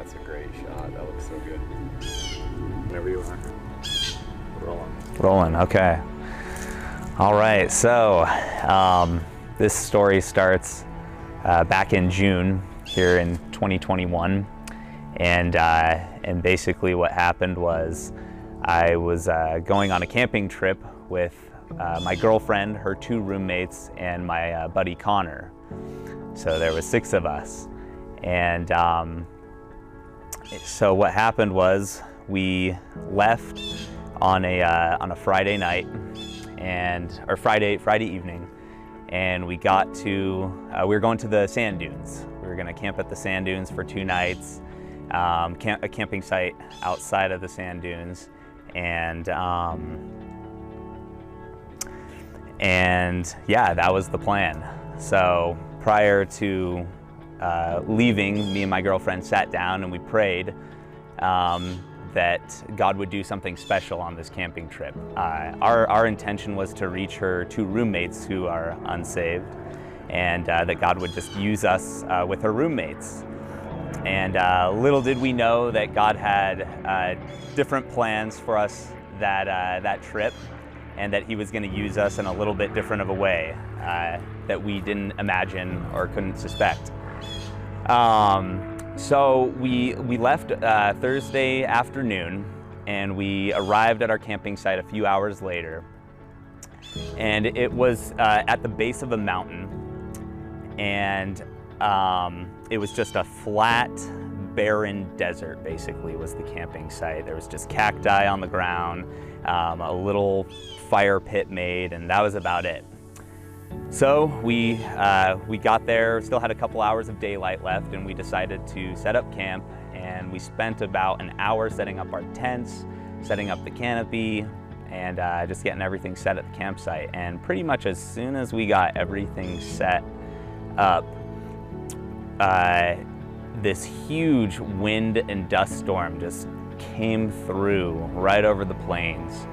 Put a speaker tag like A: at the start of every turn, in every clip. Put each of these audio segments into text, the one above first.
A: That's a great shot. That looks so good. Whenever you are. Rolling.
B: Rolling, okay. All right, so this story starts back in June here in 2021. And basically what happened was I was going on a camping trip with my girlfriend, her 2 roommates, and my buddy Connor. So there was 6 of us. And so what happened was we left on a Friday night or Friday evening, and we got to we were going to the sand dunes. We were going to camp at the sand dunes for 2 nights, a camping site outside of the sand dunes, and yeah, that was the plan. So prior to leaving, me and my girlfriend sat down and we prayed that God would do something special on this camping trip. Our intention was to reach her 2 roommates who are unsaved, and that God would just use us with her roommates. And little did we know that God had different plans for us that trip, and that He was going to use us in a little bit different of a way that we didn't imagine or couldn't suspect. So we left Thursday afternoon, and we arrived at our camping site a few hours later. And it was at the base of a mountain, and it was just a flat, barren desert, basically, was the camping site. There was just cacti on the ground, a little fire pit made, and that was about it. So we got there, still had a couple hours of daylight left, and we decided to set up camp, and we spent about an hour setting up our tents, setting up the canopy, and just getting everything set at the campsite. And pretty much as soon as we got everything set up, this huge wind and dust storm just came through right over the plains.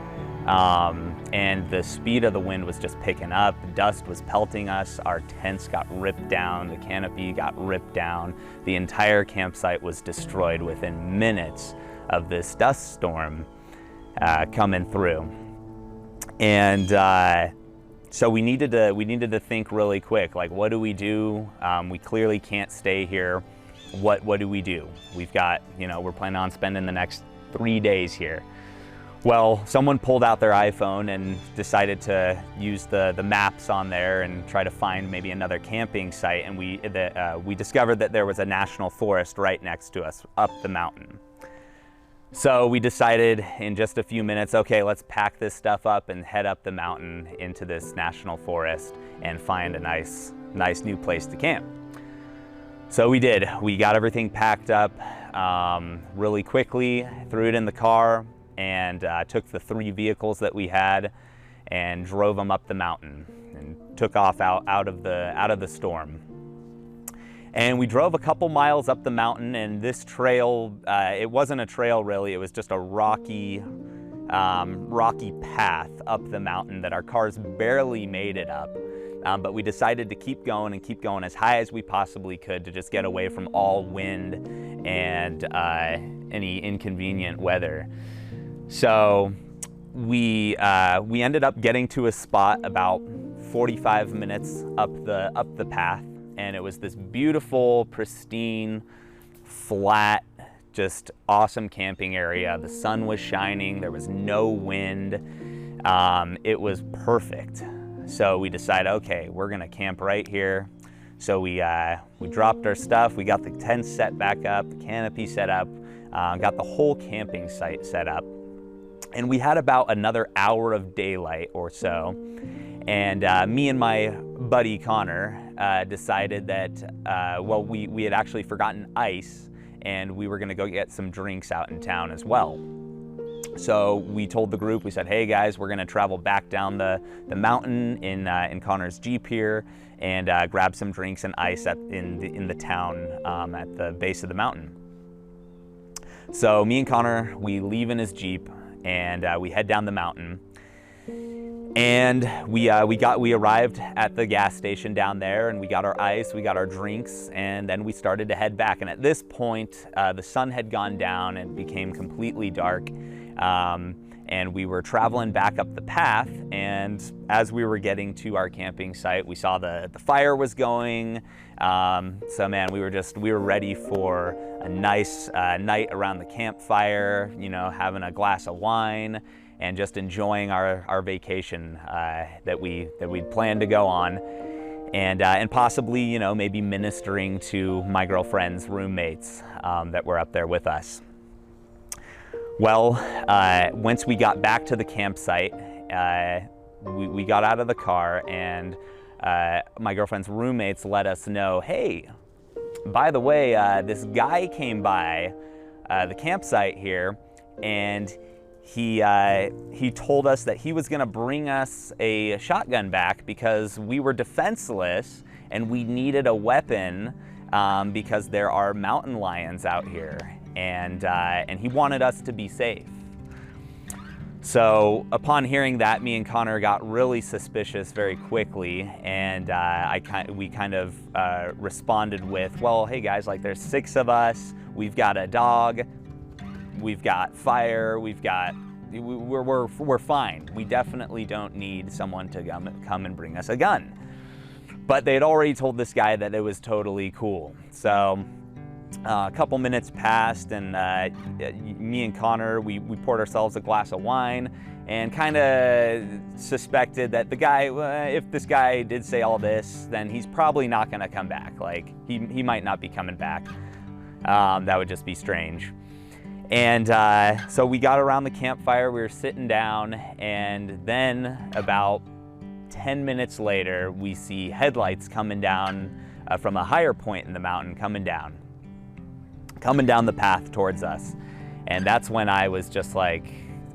B: And the speed of the wind was just picking up. The dust was pelting us. Our tents got ripped down. The canopy got ripped down. The entire campsite was destroyed within minutes of this dust storm coming through. And so we needed to think really quick. Like, what do we do? We clearly can't stay here. What do we do? We've got, we're planning on spending the next 3 days here. Well, someone pulled out their iPhone and decided to use the maps on there and try to find maybe another camping site, and we discovered that there was a national forest right next to us up the mountain. So we decided in just a few minutes, okay, let's pack this stuff up and head up the mountain into this national forest and find a nice new place to camp. So we did. We got everything packed up really quickly, threw it in the car, and took the 3 vehicles that we had and drove them up the mountain and took off out of the storm. And we drove a couple miles up the mountain, and this trail, it wasn't a trail really, it was just a rocky path up the mountain that our cars barely made it up. But we decided to keep going as high as we possibly could to just get away from all wind and any inconvenient weather. So we ended up getting to a spot about 45 minutes up the path, and it was this beautiful, pristine, flat, just awesome camping area. The sun was shining, there was no wind. It was perfect. So we decided, okay, we're gonna camp right here. So we dropped our stuff, we got the tent set back up, the canopy set up, got the whole camping site set up. And we had about another hour of daylight or so. And me and my buddy Connor decided that, we had actually forgotten ice, and we were gonna go get some drinks out in town as well. So we told the group, we said, hey guys, we're gonna travel back down the mountain in Connor's Jeep here and grab some drinks and ice in the town at the base of the mountain. So me and Connor, we leave in his Jeep, and we head down the mountain. And we arrived at the gas station down there, and we got our ice, we got our drinks, and then we started to head back. And at this point, the sun had gone down and became completely dark. And we were traveling back up the path, and as we were getting to our camping site, we saw the fire was going. So man, we were ready for a nice night around the campfire, you know, having a glass of wine and just enjoying our vacation that we'd planned to go on, and possibly, you know, maybe ministering to my girlfriend's roommates that were up there with us. Well, once we got back to the campsite, we got out of the car, and my girlfriend's roommates let us know, hey, by the way, this guy came by the campsite here, and he told us that he was gonna bring us a shotgun back because we were defenseless and we needed a weapon because there are mountain lions out here, and he wanted us to be safe. So upon hearing that, me and Connor got really suspicious very quickly, and we kind of responded with, well, hey guys, like there's 6 of us, we've got a dog, we've got fire, we're fine. We definitely don't need someone to come and bring us a gun. But they'd already told this guy that it was totally cool. So a couple minutes passed, and me and Connor, we poured ourselves a glass of wine and kind of suspected that the guy, if this guy did say all this, then he's probably not gonna come back. Like, he might not be coming back. That would just be strange. And so we got around the campfire, we were sitting down, and then about 10 minutes later, we see headlights coming down from a higher point in the mountain, coming down the path towards us. And that's when I was just like,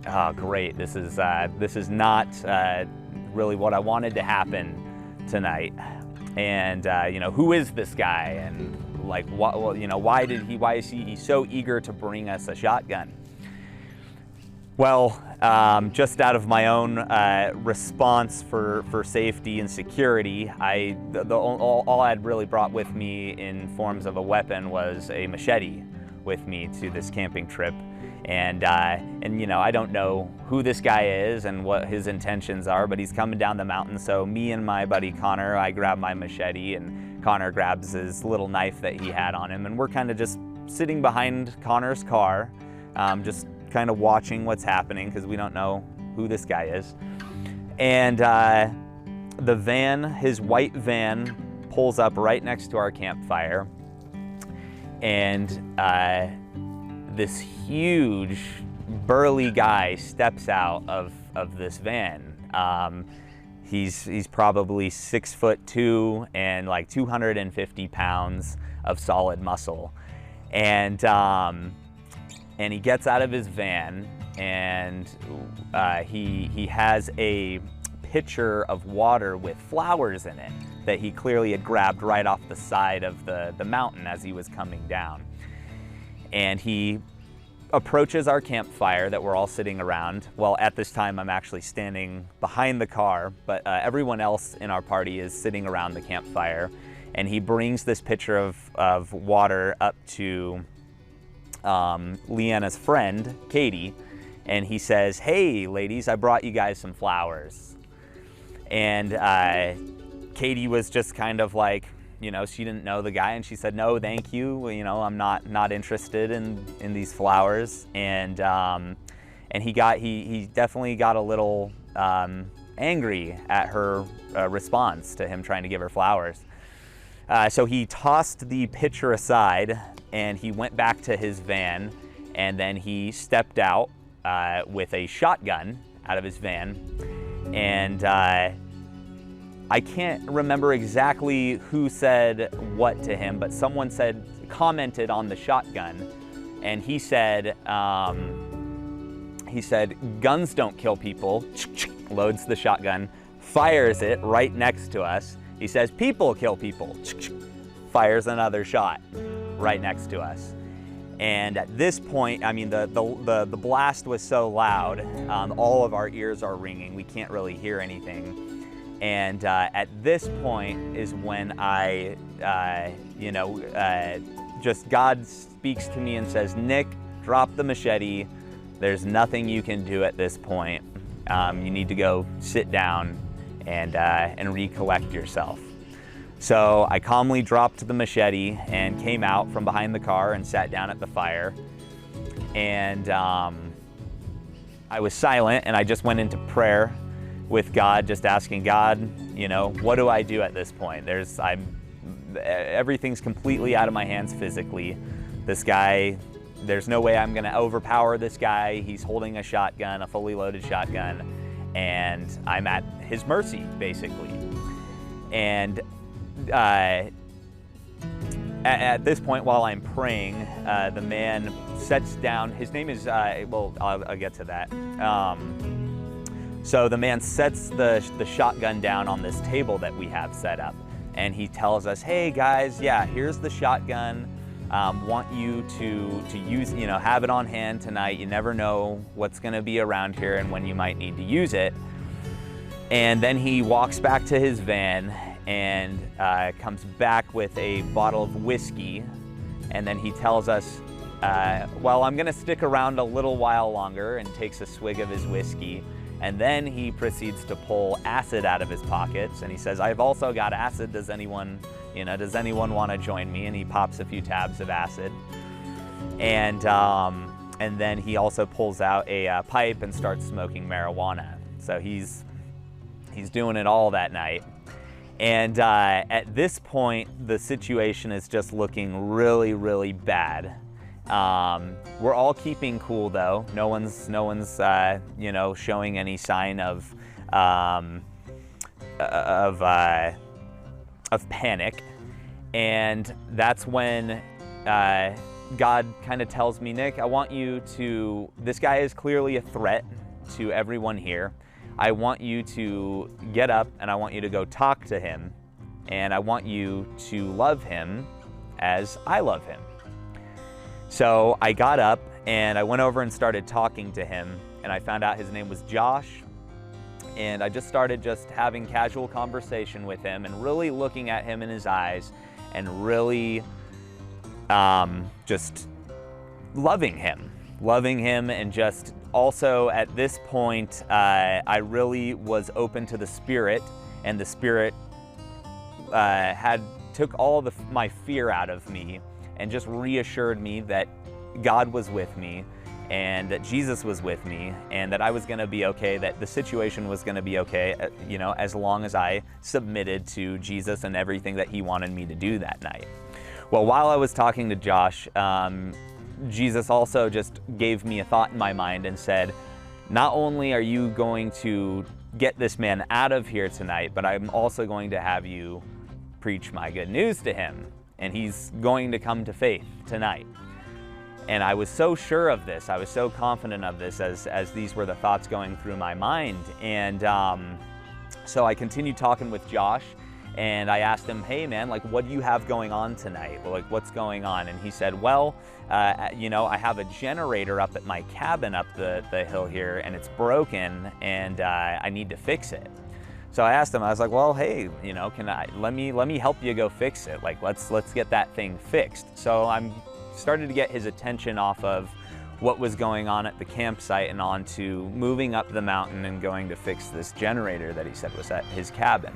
B: oh great, this is not really what I wanted to happen tonight. And you know, who is this guy? And like, what, you know, why is he so eager to bring us a shotgun? Well, just out of my own response for safety and security, all I'd really brought with me in forms of a weapon was a machete with me to this camping trip. And you know, I don't know who this guy is and what his intentions are, but he's coming down the mountain. So me and my buddy Connor, I grab my machete, and Connor grabs his little knife that he had on him, and we're kind of just sitting behind Connor's car, just kind of watching what's happening because we don't know who this guy is. And the van, his white van, pulls up right next to our campfire, and this huge burly guy steps out of this van. He's probably 6'2" and like 250 pounds of solid muscle, and he gets out of his van, and he has a pitcher of water with flowers in it that he clearly had grabbed right off the side of the mountain as he was coming down. And he approaches our campfire that we're all sitting around. Well, at this time, I'm actually standing behind the car, but everyone else in our party is sitting around the campfire. And he brings this pitcher of water up to Leanna's friend, Katie, and he says, hey, ladies, I brought you guys some flowers. And Katie was just kind of like, you know, she didn't know the guy, and she said, no, thank you. You know, I'm not interested in these flowers. And he definitely got a little angry at her response to him trying to give her flowers. So he tossed the pitcher aside, and he went back to his van, and then he stepped out with a shotgun out of his van. And I can't remember exactly who said what to him, but someone commented on the shotgun, and he said, guns don't kill people, loads the shotgun, fires it right next to us. He says, people kill people, fires another shot right next to us. And at this point, I mean, the blast was so loud, all of our ears are ringing. We can't really hear anything. And at this point is when I, just God speaks to me and says, Nick, drop the machete. There's nothing you can do at this point. You need to go sit down and recollect yourself. So I calmly dropped the machete and came out from behind the car and sat down at the fire. And I was silent, and I just went into prayer with God, just asking God, what do I do at this point? Everything's completely out of my hands physically. This guy, there's no way I'm gonna overpower this guy. He's holding a shotgun, a fully loaded shotgun, and I'm at his mercy, basically. And at this point, while I'm praying, the man sets down, his name is, I'll get to that. So the man sets the shotgun down on this table that we have set up, and he tells us, hey guys, yeah, here's the shotgun. Want you to use, have it on hand tonight. You never know what's gonna be around here and when you might need to use it. And then he walks back to his van and comes back with a bottle of whiskey. And then he tells us, well, I'm gonna stick around a little while longer, and takes a swig of his whiskey. And then he proceeds to pull acid out of his pockets. And he says, I've also got acid. Does anyone want to join me? And he pops a few tabs of acid. And then he also pulls out a pipe and starts smoking marijuana. So he's doing it all that night. And at this point, the situation is just looking really, really bad. We're all keeping cool though. No one's showing any sign of panic. And that's when God kind of tells me, Nick, I want you to, this guy is clearly a threat to everyone here. I want you to get up and I want you to go talk to him, and I want you to love him as I love him. So I got up and I went over and started talking to him, and I found out his name was Josh. And I just started having casual conversation with him and really looking at him in his eyes and really just loving him and just also at this point, I really was open to the Spirit, and the Spirit took all of my fear out of me and just reassured me that God was with me and that Jesus was with me and that I was gonna be okay, that the situation was gonna be okay, as long as I submitted to Jesus and everything that he wanted me to do that night. Well, while I was talking to Josh, Jesus also just gave me a thought in my mind and said, not only are you going to get this man out of here tonight, but I'm also going to have you preach my good news to him, and he's going to come to faith tonight. And I was so sure of this, I was so confident of this as these were the thoughts going through my mind. And so I continued talking with Josh, and I asked him, hey man, like, what do you have going on tonight? Like, what's going on? And he said, well, I have a generator up at my cabin up the hill here, and it's broken, and I need to fix it. So I asked him, I was like, well, hey, let me help you go fix it. Like, let's get that thing fixed. So I'm started to get his attention off of what was going on at the campsite and on to moving up the mountain and going to fix this generator that he said was at his cabin.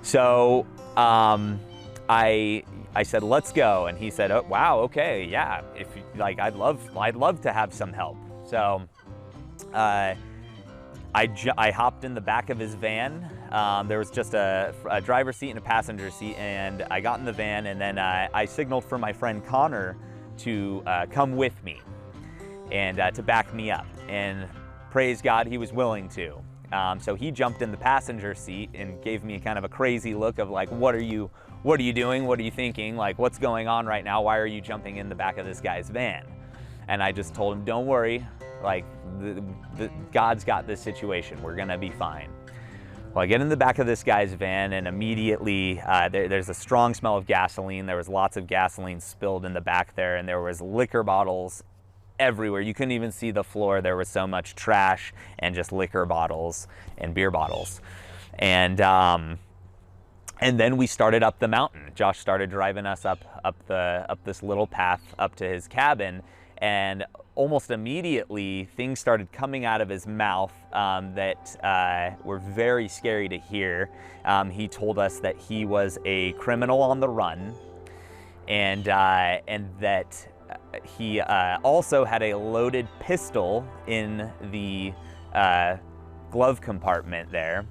B: So I said, let's go. And he said, oh, wow, okay, yeah. If I'd love to have some help. So I hopped in the back of his van. There was just a driver's seat and a passenger seat, and I got in the van, and then I signaled for my friend Connor to come with me and to back me up. And praise God, he was willing to. So he jumped in the passenger seat and gave me kind of a crazy look of like, what are you doing? What are you thinking? Like, what's going on right now? Why are you jumping in the back of this guy's van? And I just told him, don't worry, like God's got this situation. We're gonna be fine. Well, I get in the back of this guy's van, and immediately there's a strong smell of gasoline. There was lots of gasoline spilled in the back there, and there was liquor bottles everywhere. You couldn't even see the floor. There was so much trash and just liquor bottles and beer bottles. And then we started up the mountain. Josh started driving us up this little path up to his cabin, and almost immediately things started coming out of his mouth that were very scary to hear. He told us that he was a criminal on the run, and that he also had a loaded pistol in the glove compartment there.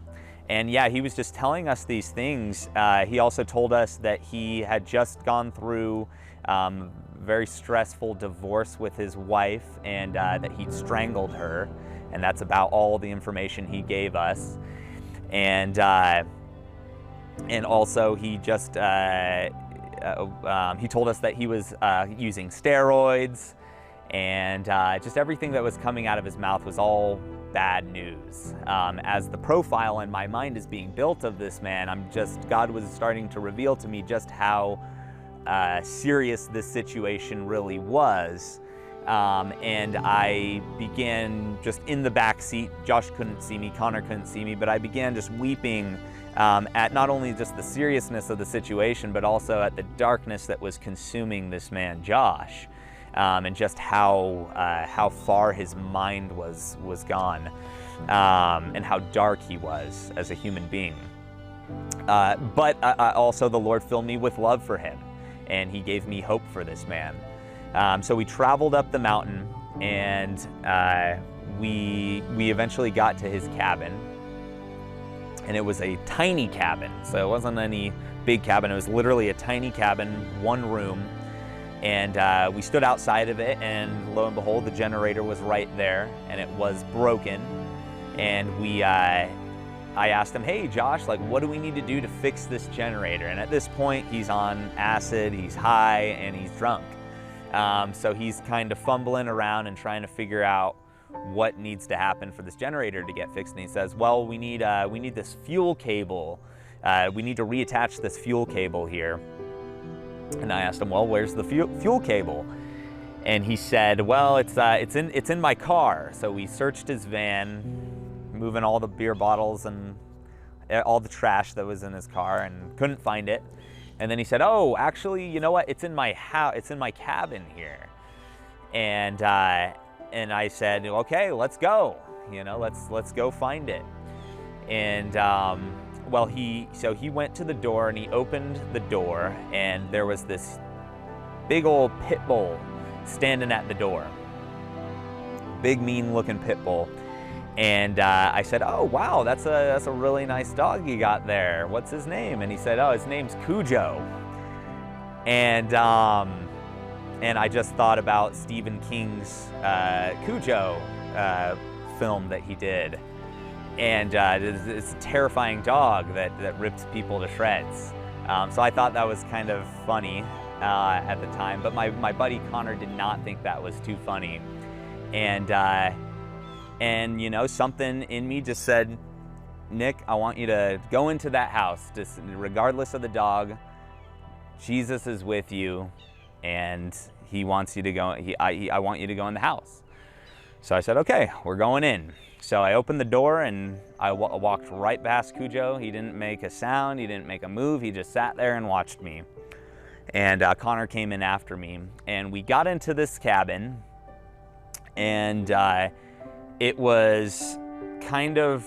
B: And yeah, he was just telling us these things. He also told us that he had just gone through very stressful divorce with his wife, and that he'd strangled her. And that's about all the information he gave us. And also he just, he told us that he was using steroids, and just everything that was coming out of his mouth was all bad news. As the profile in my mind is being built of this man, God was starting to reveal to me just how serious this situation really was. And I began just in the back seat. Josh couldn't see me, Connor couldn't see me, but I began just weeping at not only just the seriousness of the situation, but also at the darkness that was consuming this man, Josh, and just how far his mind was gone, and how dark he was as a human being. But also the Lord filled me with love for him, and he gave me hope for this man. So we traveled up the mountain, and we eventually got to his cabin. And it was a tiny cabin, so it wasn't any big cabin. It was literally a tiny cabin, one room. And we stood outside of it, and lo and behold, the generator was right there, and it was broken. And I asked him, hey Josh, like, what do we need to do to fix this generator? And at this point, he's on acid, he's high, and he's drunk. So he's kind of fumbling around and trying to figure out what needs to happen for this generator to get fixed. And he says, well, we need this fuel cable. We need to reattach this fuel cable here. And I asked him, well, where's the fuel cable? And he said, well, it's in my car. So we searched his van, moving all the beer bottles and all the trash that was in his car, and couldn't find it. And then he said, oh, actually, you know what? It's in my house. It's in my cabin here. And I said, okay, let's go. You know, let's go find it. And well, he went to the door, and he opened the door, and there was this big old pit bull standing at the door. Big, mean-looking pit bull. And I said, oh, wow, that's a really nice dog you got there. What's his name? And he said, oh, his name's Cujo. And I just thought about Stephen King's Cujo film that he did. And it's a terrifying dog that rips people to shreds. So I thought that was kind of funny at the time, but my buddy Connor did not think that was too funny. And you know, something in me just said, Nick, I want you to go into that house, just regardless of the dog. Jesus is with you, and he wants you to go. I want you to go in the house. So I said, okay, we're going in. So I opened the door, and I walked right past Cujo. He didn't make a sound, he didn't make a move, he just sat there and watched me. And Connor came in after me, and we got into this cabin, and it was kind of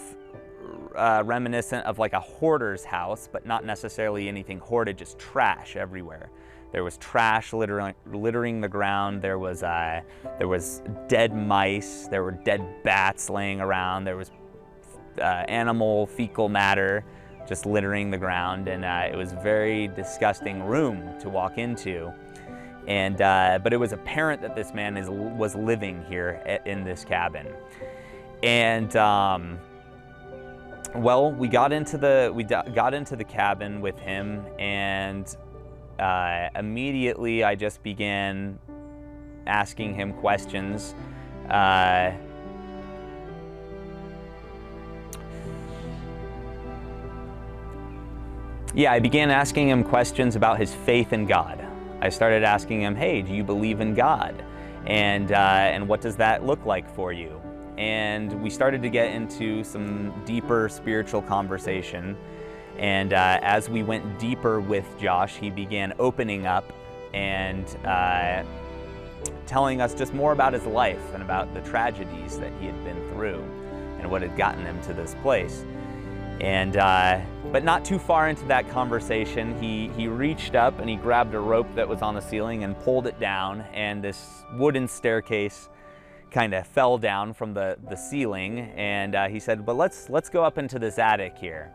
B: reminiscent of like a hoarder's house, but not necessarily anything hoarded, just trash everywhere. There was trash littering the ground. There was dead mice. There were dead bats laying around. There was animal fecal matter just littering the ground, and it was a very disgusting room to walk into. And but it was apparent that this man was living here in this cabin. And well, we got into the cabin with him, and immediately I just began asking him questions. Yeah, I began asking him questions about his faith in God. I started asking him, hey, do you believe in God? And what does that look like for you? And we started to get into some deeper spiritual conversation. And as we went deeper with Josh, he began opening up and telling us just more about his life and about the tragedies that he had been through and what had gotten him to this place. And but not too far into that conversation, he reached up and he grabbed a rope that was on the ceiling and pulled it down, and this wooden staircase kind of fell down from the ceiling. And he said, but let's go up into this attic here.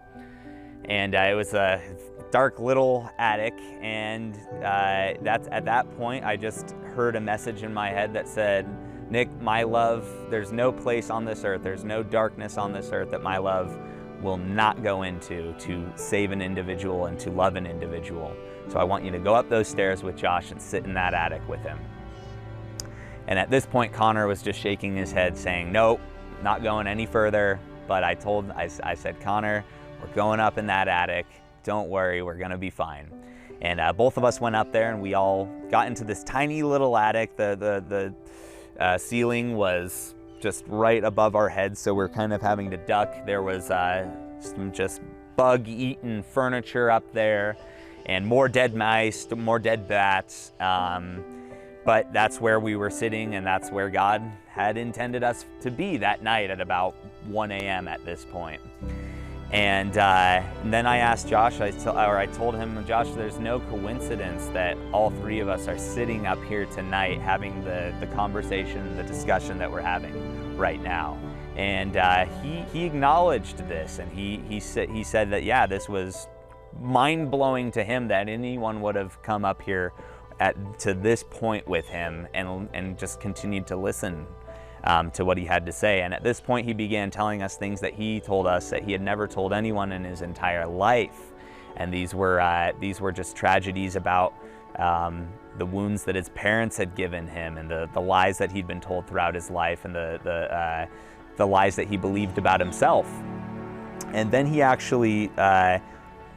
B: And it was a dark little attic, and at that point I just heard a message in my head that said, Nick, my love, there's no place on this earth, there's no darkness on this earth that my love will not go into to save an individual and to love an individual. So I want you to go up those stairs with Josh and sit in that attic with him. And at this point, Connor was just shaking his head saying, nope, not going any further. But I said, Connor, we're going up in that attic. Don't worry, we're gonna be fine. And both of us went up there and we all got into this tiny little attic. The ceiling was just right above our heads, so we're kind of having to duck. There was some just bug-eaten furniture up there and more dead mice, more dead bats. But that's where we were sitting, and that's where God had intended us to be that night at about 1 a.m. at this point. And then I asked Josh, I told him, Josh, there's no coincidence that all three of us are sitting up here tonight having the conversation, the discussion that we're having right now. And he acknowledged this, and he said that, yeah, this was mind-blowing to him that anyone would have come up here to this point with him and just continued to listen to what he had to say. And at this point, he began telling us things that he told us that he had never told anyone in his entire life. And these were just tragedies about the wounds that his parents had given him, and the lies that he'd been told throughout his life, and the lies that he believed about himself. And then he actually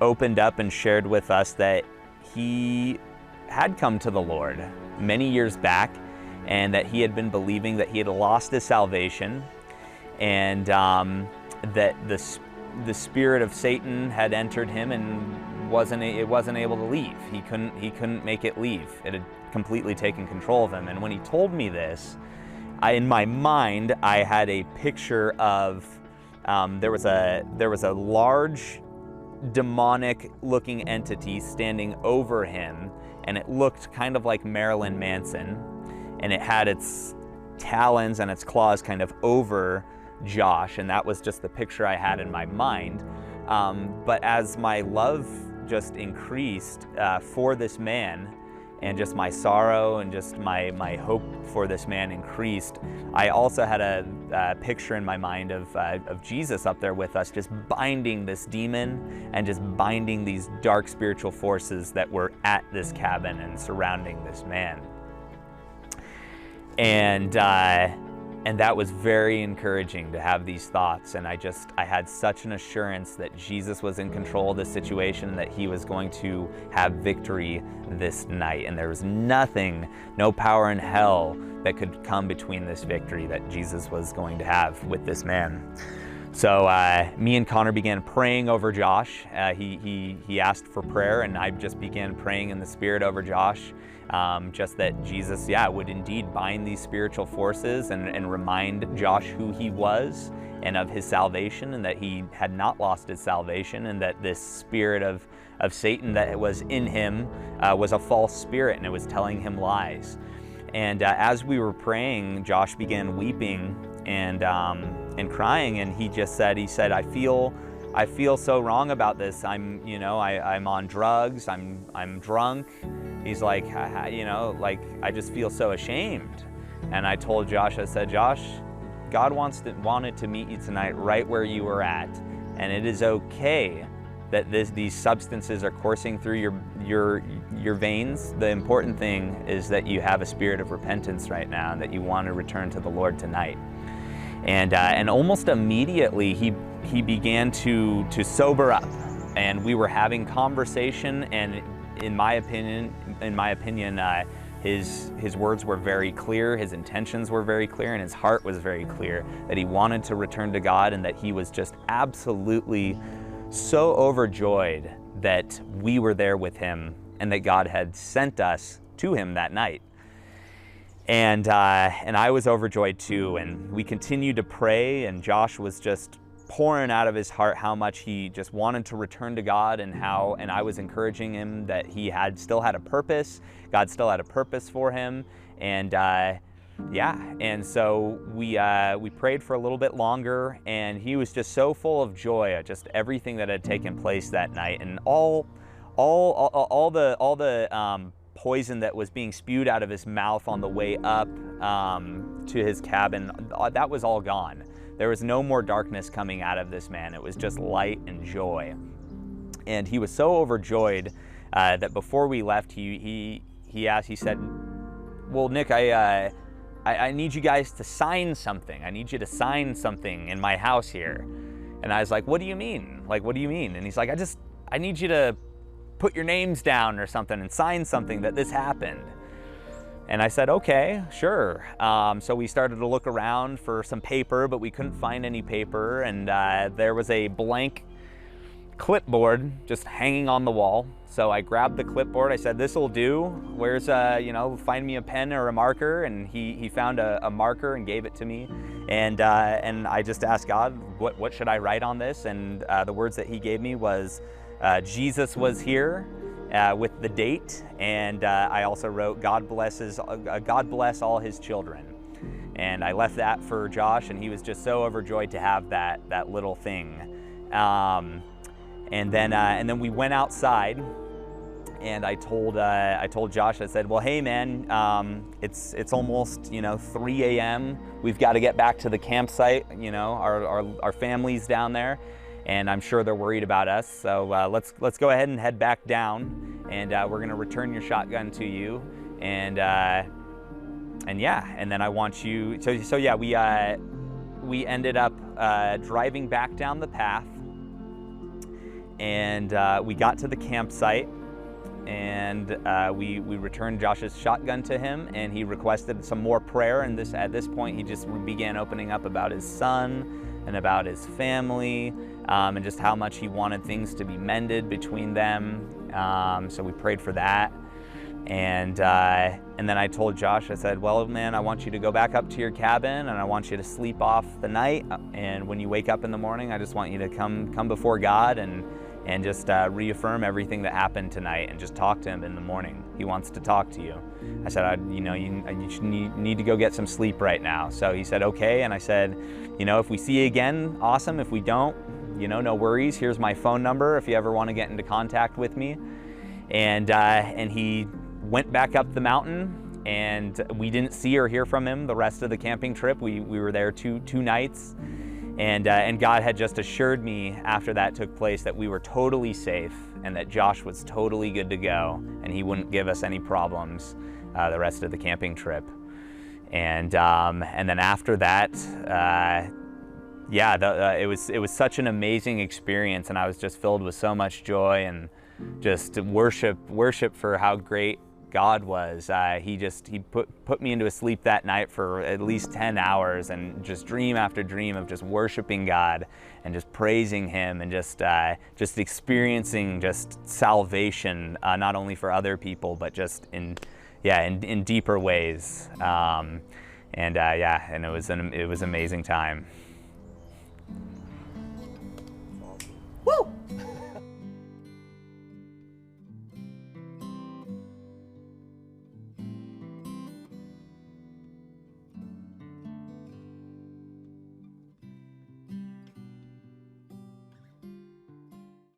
B: opened up and shared with us that he had come to the Lord many years back, and that he had been believing that he had lost his salvation, and that the spirit of Satan had entered him and it wasn't able to leave. He couldn't make it leave. It had completely taken control of him. And when he told me this, in my mind I had a picture of there was a large demonic looking entity standing over him, and it looked kind of like Marilyn Manson, and it had its talons and its claws kind of over Josh, and that was just the picture I had in my mind. But as my love just increased for this man, and just my sorrow and just my hope for this man increased, I also had a picture in my mind of Jesus up there with us, just binding this demon and just binding these dark spiritual forces that were at this cabin and surrounding this man. And that was very encouraging to have these thoughts. And I had such an assurance that Jesus was in control of the situation, that he was going to have victory this night. And there was nothing, no power in hell that could come between this victory that Jesus was going to have with this man. So me and Connor began praying over Josh. He asked for prayer, and I just began praying in the Spirit over Josh. Just that Jesus, would indeed bind these spiritual forces and remind Josh who he was and of his salvation, and that he had not lost his salvation, and that this spirit of Satan that was in him was a false spirit, and it was telling him lies. And as we were praying, Josh began weeping and crying, and he said, I feel so wrong about this. I'm on drugs. I'm drunk. He's like, I just feel so ashamed. And I told Josh, I said, Josh, God wanted to meet you tonight right where you were at, and it is okay that these substances are coursing through your veins. The important thing is that you have a spirit of repentance right now, and that you want to return to the Lord tonight. And almost immediately he began to sober up. and we were having conversation, and in my opinion, his words were very clear, his intentions were very clear, and his heart was very clear that he wanted to return to God, and that he was just absolutely so overjoyed that we were there with him and that God had sent us to him that night. And I was overjoyed too, and we continued to pray, and Josh was just pouring out of his heart how much he just wanted to return to God, and I was encouraging him that he still had a purpose. God still had a purpose for him, and and so we prayed for a little bit longer, and he was just so full of joy at just everything that had taken place that night, and all the poison that was being spewed out of his mouth on the way up to his cabin, that was all gone. There was no more darkness coming out of this man. It was just light and joy. And he was so overjoyed that before we left, he said, well, Nick, I need you guys to sign something. I need you to sign something in my house here. And I was like, what do you mean? Like, what do you mean? And he's like, I need you to put your names down or something and sign something that this happened. And I said, okay, sure. So we started to look around for some paper, but we couldn't find any paper. And there was a blank clipboard just hanging on the wall. So I grabbed the clipboard. I said, this'll do. Where's, find me a pen or a marker. And he found a marker and gave it to me. And I just asked God, what should I write on this? And the words that he gave me was, Jesus was here. With the date, and I also wrote, God bless all his children. And I left that for Josh, and he was just so overjoyed to have that little thing. And then we went outside, and I told Josh, I said, well, hey man, it's almost 3 a.m. We've got to get back to the campsite. Our family's down there. And I'm sure they're worried about us. So let's go ahead and head back down, and we're gonna return your shotgun to you. And then I want you. So yeah, we ended up driving back down the path, and we got to the campsite, and we returned Josh's shotgun to him, and he requested some more prayer. And at this point, he just began opening up about his son and about his family. And just how much he wanted things to be mended between them. So we prayed for that. And then I told Josh, I said, well, man, I want you to go back up to your cabin, and I want you to sleep off the night. And when you wake up in the morning, I just want you to come before God and just reaffirm everything that happened tonight, and just talk to him in the morning. He wants to talk to you. I said, you need to go get some sleep right now. So he said, okay. And I said, if we see you again, awesome. If we don't, no worries. Here's my phone number if you ever want to get into contact with me. And he went back up the mountain, and we didn't see or hear from him the rest of the camping trip. We were there two nights, and God had just assured me after that took place that we were totally safe, and that Josh was totally good to go, and he wouldn't give us any problems the rest of the camping trip. And then after that, it was such an amazing experience, and I was just filled with so much joy and just worship for how great God was. He put me into a sleep that night for at least 10 hours, and just dream after dream of just worshiping God and just praising him, and just experiencing just salvation, not only for other people, but just in deeper ways. And it was an amazing time.
C: Woo!